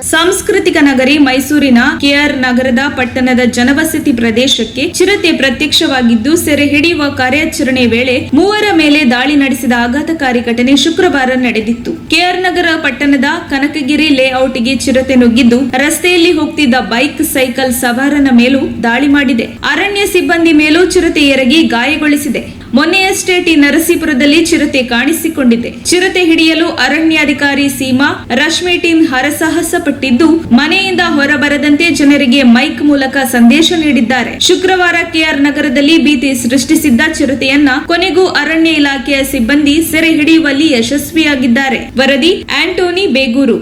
ಸಾಂಸ್ಕೃತಿಕ ನಗರಿ ಮೈಸೂರಿನ ಕೆಆರ್ ನಗರದ ಪಟ್ಟಣದ ಜನವಸತಿ ಪ್ರದೇಶಕ್ಕೆ ಚಿರತೆ ಪ್ರತ್ಯಕ್ಷವಾಗಿದ್ದು ಸೆರೆ ಹಿಡಿಯುವ ಕಾರ್ಯಾಚರಣೆ ವೇಳೆ ಮೂವರ ಮೇಲೆ ದಾಳಿ ನಡೆಸಿದ ಆಘಾತಕಾರಿ ಘಟನೆ ಶುಕ್ರವಾರ ನಡೆದಿತ್ತು. ಕೆಆರ್ ನಗರ ಪಟ್ಟಣದ ಕನಕಗಿರಿ ಲೇಔಟ್ಗೆ ಚಿರತೆ ನುಗ್ಗಿದ್ದು ರಸ್ತೆಯಲ್ಲಿ ಹೋಗ್ತಿದ್ದ ಬೈಕ್, ಸೈಕಲ್ ಸವಾರನ ಮೇಲೂ ದಾಳಿ ಮಾಡಿದೆ. ಅರಣ್ಯ ಸಿಬ್ಬಂದಿ ಮೇಲೂ ಚಿರತೆ ಎರಗಿ ಗಾಯಗೊಳಿಸಿದೆ. ಮೊನ್ನೆಯಷ್ಟೇ ಟಿ ನರಸೀಪುರದಲ್ಲಿ ಚಿರತೆ ಕಾಣಿಸಿಕೊಂಡಿದೆ. ಚಿರತೆ ಹಿಡಿಯಲು ಅರಣ್ಯಾಧಿಕಾರಿ ಸೀಮಾ, ರಶ್ಮಿ ಟೀಮ್ ಹರಸಾಹಸ ಪಟ್ಟಿದ್ದು ಮನೆಯಿಂದ ಹೊರಬರದಂತೆ ಜನರಿಗೆ ಮೈಕ್ ಮೂಲಕ ಸಂದೇಶ ನೀಡಿದ್ದಾರೆ. ಶುಕ್ರವಾರ ಕೆಆರ್ ನಗರದಲ್ಲಿ ಭೀತಿ ಸೃಷ್ಟಿಸಿದ್ದ ಚಿರತೆಯನ್ನ ಕೊನೆಗೂ ಅರಣ್ಯ ಇಲಾಖೆಯ ಸಿಬ್ಬಂದಿ ಸೆರೆ ಹಿಡಿಯುವಲ್ಲಿ ಯಶಸ್ವಿಯಾಗಿದ್ದಾರೆ. ವರದಿ ಆಂಟೋನಿ ಬೇಗೂರು.